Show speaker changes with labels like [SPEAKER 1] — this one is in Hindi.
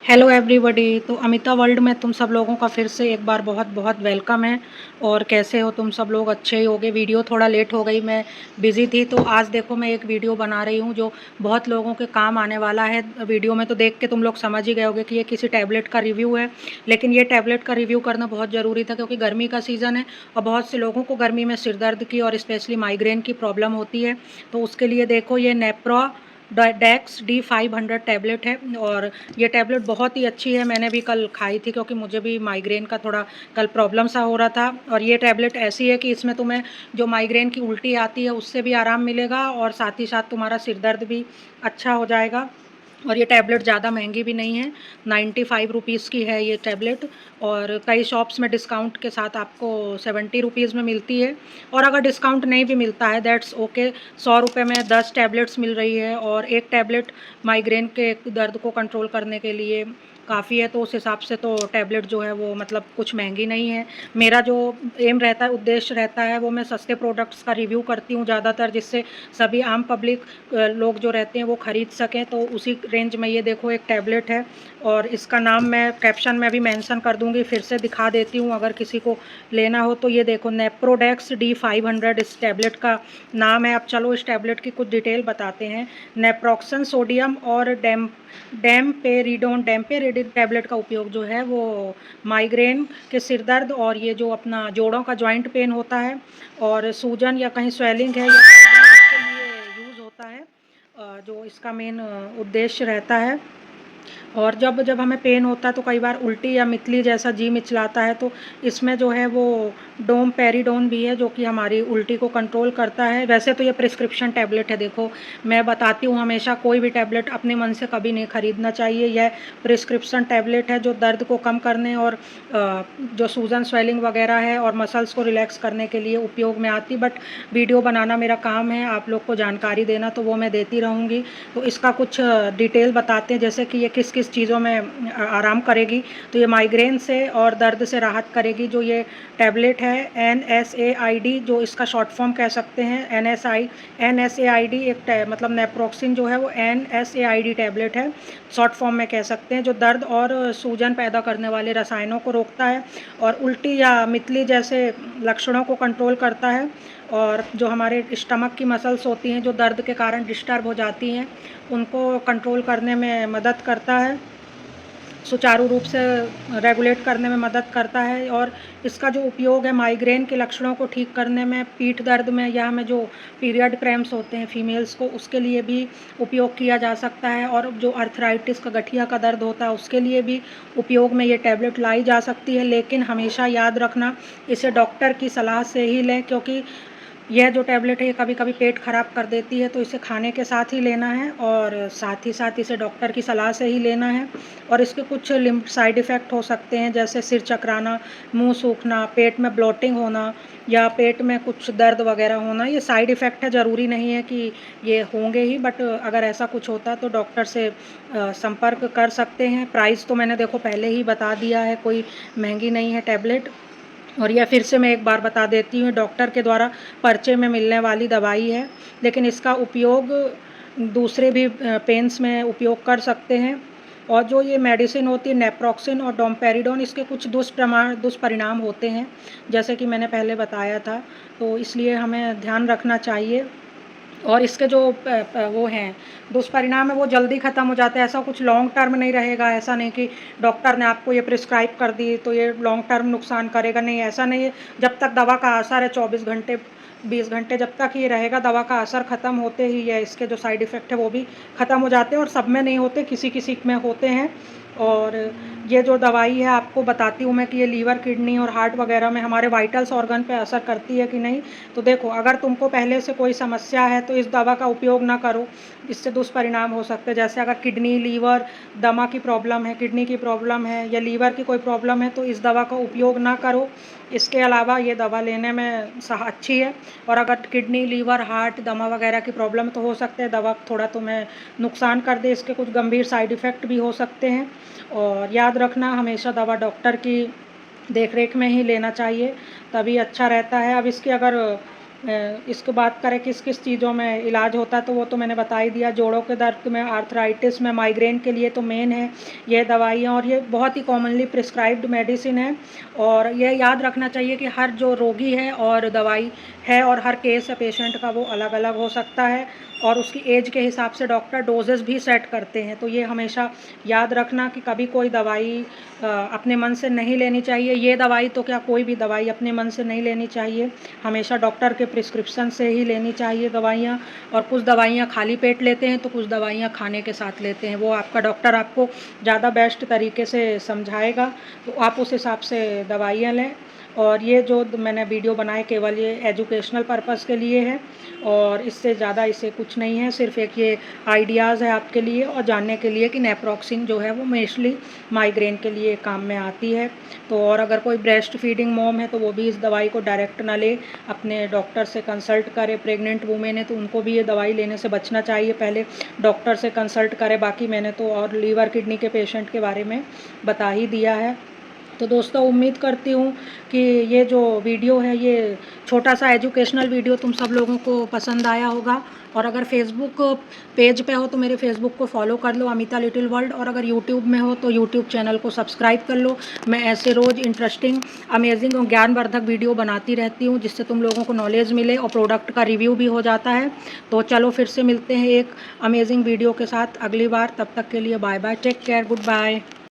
[SPEAKER 1] Hello everybody. तो अमिता वर्ल्ड में तुम सब लोगों का फिर से एक बार बहुत बहुत वेलकम है। और कैसे हो तुम सब लोग? अच्छे ही होगे। वीडियो थोड़ा लेट हो गई, मैं बिज़ी थी। तो आज देखो मैं एक वीडियो बना रही हूँ जो बहुत लोगों के काम आने वाला है। वीडियो में तो देख के तुम लोग समझ ही गए होगे कि ये किसी टैबलेट का रिव्यू है, लेकिन ये टैबलेट का रिव्यू करना बहुत ज़रूरी था क्योंकि गर्मी का सीज़न है और बहुत से लोगों को गर्मी में सिर दर्द की और स्पेशली माइग्रेन की प्रॉब्लम होती है। तो उसके लिए देखो ये नेप्रो डेक्स D500 टैबलेट है और ये टैबलेट बहुत ही अच्छी है। मैंने भी कल खाई थी क्योंकि मुझे भी माइग्रेन का थोड़ा कल प्रॉब्लम सा हो रहा था। और ये टैबलेट ऐसी है कि इसमें तुम्हें जो माइग्रेन की उल्टी आती है उससे भी आराम मिलेगा और साथ ही साथ तुम्हारा सिर दर्द भी अच्छा हो जाएगा। और ये टैबलेट ज़्यादा महंगी भी नहीं है, 95 रुपीज़ की है ये टैबलेट। और कई शॉप्स में डिस्काउंट के साथ आपको 70 रुपीज़ में मिलती है। और अगर डिस्काउंट नहीं भी मिलता है दैट्स ओके, 100 रुपये में 10 टैबलेट्स मिल रही है और एक टैबलेट माइग्रेन के दर्द को कंट्रोल करने के लिए काफ़ी है। तो उस हिसाब से तो टैबलेट जो है वो मतलब कुछ महंगी नहीं है। मेरा जो एम रहता है, उद्देश्य रहता है, वो मैं सस्ते प्रोडक्ट्स का रिव्यू करती हूँ ज़्यादातर, जिससे सभी आम पब्लिक लोग जो रहते हैं वो ख़रीद सकें। तो उसी रेंज में ये देखो एक टैबलेट है और इसका नाम मैं कैप्शन में भी मेंशन कर दूंगी, फिर से दिखा देती हूँ अगर किसी को लेना हो तो। ये देखो नेप्रोडेक्स D500 इस टैबलेट का नाम है। अब चलो इस टैबलेट की कुछ डिटेल बताते हैं। नेप्रोक्सन सोडियम और डेम्पेरिडोन टैबलेट का उपयोग जो है वो माइग्रेन के सिर दर्द और ये जो अपना जोड़ों का जॉइंट पेन होता है और सूजन या कहीं स्वेलिंग है, इसके लिए यूज़ होता है। जो इसका मेन उद्देश्य रहता है। और जब जब हमें पेन होता है तो कई बार उल्टी या मितली जैसा जी मिचलाता है, तो इसमें जो है वो डोमपेरिडोन भी है जो कि हमारी उल्टी को कंट्रोल करता है। वैसे तो ये प्रिस्क्रिप्शन टैबलेट है। देखो मैं बताती हूँ हमेशा, कोई भी टैबलेट अपने मन से कभी नहीं खरीदना चाहिए। यह प्रिस्क्रिप्शन टैबलेट है जो दर्द को कम करने और जो सूजन स्वेलिंग वगैरह है और मसल्स को रिलैक्स करने के लिए उपयोग में आती। बट वीडियो बनाना मेरा काम है, आप लोग को जानकारी देना, तो वो मैं देती रहूँगी। तो इसका कुछ डिटेल बताते हैं, जैसे कि ये किस किस चीज़ों में आराम करेगी। तो ये माइग्रेन से और दर्द से राहत करेगी। जो ये टैबलेट है NSAID, जो इसका शॉर्ट फॉर्म कह सकते हैं, NSAID एक मतलब नेप्रोक्सिन जो है वो NSAID टैबलेट है, शॉर्ट फॉर्म में कह सकते हैं, जो दर्द और सूजन पैदा करने वाले रसायनों को रोकता है और उल्टी या मितली जैसे लक्षणों को कंट्रोल करता है। और जो हमारे स्टमक की मसल्स होती हैं जो दर्द के कारण डिस्टर्ब हो जाती हैं, उनको कंट्रोल करने में मदद करता है, सुचारू रूप से रेगुलेट करने में मदद करता है। और इसका जो उपयोग है माइग्रेन के लक्षणों को ठीक करने में, पीठ दर्द में या हमें जो पीरियड क्रैम्प्स होते हैं फीमेल्स को, उसके लिए भी उपयोग किया जा सकता है। और जो अर्थराइटिस का गठिया का दर्द होता है उसके लिए भी उपयोग में ये टैबलेट लाई जा सकती है। लेकिन हमेशा याद रखना, इसे डॉक्टर की सलाह से ही लें, क्योंकि यह जो टैबलेट है ये कभी कभी पेट ख़राब कर देती है। तो इसे खाने के साथ ही लेना है और साथ ही साथ इसे डॉक्टर की सलाह से ही लेना है। और इसके कुछ साइड इफ़ेक्ट हो सकते हैं, जैसे सिर चकराना, मुंह सूखना, पेट में ब्लोटिंग होना या पेट में कुछ दर्द वगैरह होना। ये साइड इफ़ेक्ट है, ज़रूरी नहीं है कि ये होंगे ही, बट अगर ऐसा कुछ होता है तो डॉक्टर से संपर्क कर सकते हैं। प्राइस तो मैंने देखो पहले ही बता दिया है, कोई महंगी नहीं है टैबलेट। और यह फिर से मैं एक बार बता देती हूँ, डॉक्टर के द्वारा पर्चे में मिलने वाली दवाई है, लेकिन इसका उपयोग दूसरे भी पेन्स में उपयोग कर सकते हैं। और जो ये मेडिसिन होती है नेप्रोक्सिन और डोमपेरिडोन, इसके कुछ दुष्परिणाम होते हैं, जैसे कि मैंने पहले बताया था। तो इसलिए हमें ध्यान रखना चाहिए। और इसके जो वो हैं दुष्परिणाम है वो जल्दी ख़त्म हो जाते हैं। ऐसा कुछ लॉन्ग टर्म नहीं रहेगा। ऐसा नहीं कि डॉक्टर ने आपको ये प्रिस्क्राइब कर दी तो ये लॉन्ग टर्म नुकसान करेगा, नहीं, ऐसा नहीं है। जब तक दवा का असर है 24 घंटे 20 घंटे जब तक ये रहेगा, दवा का असर ख़त्म होते ही है इसके जो साइड इफ़ेक्ट है वो भी ख़त्म हो जाते हैं। और सब में नहीं होते, किसी किसी में होते हैं। और ये जो दवाई है आपको बताती हूँ मैं कि ये लीवर, किडनी और हार्ट वगैरह में हमारे वाइटल्स ऑर्गन पे असर करती है कि नहीं। तो देखो, अगर तुमको पहले से कोई समस्या है तो इस दवा का उपयोग ना करो, इससे दुष्परिणाम हो सकते हैं। जैसे अगर किडनी, लीवर, दमा की प्रॉब्लम है, किडनी की प्रॉब्लम है या लीवर की कोई प्रॉब्लम है तो इस दवा का उपयोग ना करो। इसके अलावा ये दवा लेने में अच्छी है। और अगर किडनी, लीवर, हार्ट, दमा वगैरह की प्रॉब्लम तो हो सकते हैं दवा थोड़ा तुम्हें नुकसान कर दे, इसके कुछ गंभीर साइड इफ़ेक्ट भी हो सकते हैं। और याद रखना, हमेशा दवा डॉक्टर की देख रेख में ही लेना चाहिए, तभी अच्छा रहता है। अब इसकी अगर इसके बात करें किस किस चीज़ों में इलाज होता है तो वो तो मैंने बता ही दिया। जोड़ों के दर्द में, आर्थराइटिस में, माइग्रेन के लिए तो मेन है ये दवाइयाँ, और ये बहुत ही कॉमनली प्रिस्क्राइब्ड मेडिसिन है। और ये याद रखना चाहिए कि हर जो रोगी है और दवाई है, और हर केस है पेशेंट का वो अलग अलग हो सकता है, और उसकी एज के हिसाब से डॉक्टर डोजेस भी सेट करते हैं। तो ये हमेशा याद रखना कि कभी कोई दवाई अपने मन से नहीं लेनी चाहिए। ये दवाई तो क्या, कोई भी दवाई अपने मन से नहीं लेनी चाहिए, हमेशा डॉक्टर के प्रिस्क्रिप्शन से ही लेनी चाहिए दवाइयाँ। और कुछ दवाइयाँ खाली पेट लेते हैं तो कुछ दवाइयाँ खाने के साथ लेते हैं, वो आपका डॉक्टर आपको ज़्यादा बेस्ट तरीके से समझाएगा, तो आप उस हिसाब से दवाइयाँ लें। और ये जो मैंने वीडियो बनाए केवल ये एजुकेशनल पर्पस के लिए है, और इससे ज़्यादा इसे कुछ नहीं है, सिर्फ एक ये आइडियाज़ है आपके लिए और जानने के लिए कि नेप्रोक्सिन जो है वो मोस्टली माइग्रेन के लिए काम में आती है। तो और अगर कोई ब्रेस्ट फीडिंग मॉम है तो वो भी इस दवाई को डायरेक्ट ना ले, अपने डॉक्टर से कंसल्ट करे। प्रेग्नेंट वुमेन है तो उनको भी ये दवाई लेने से बचना चाहिए, पहले डॉक्टर से कंसल्ट करे। बाकी मैंने तो और लीवर किडनी के पेशेंट के बारे में बता ही दिया है। तो दोस्तों उम्मीद करती हूँ कि ये जो वीडियो है, ये छोटा सा एजुकेशनल वीडियो तुम सब लोगों को पसंद आया होगा। और अगर फेसबुक पेज पे हो तो मेरे फेसबुक को फॉलो कर लो, अमिता लिटिल वर्ल्ड। और अगर यूट्यूब में हो तो यूट्यूब चैनल को सब्सक्राइब कर लो। मैं ऐसे रोज़ इंटरेस्टिंग, अमेजिंग और ज्ञानवर्धक वीडियो बनाती रहती हूँ, जिससे तुम लोगों को नॉलेज मिले और प्रोडक्ट का रिव्यू भी हो जाता है। तो चलो फिर से मिलते हैं एक अमेजिंग वीडियो के साथ अगली बार। तब तक के लिए bye bye, take care, good bye.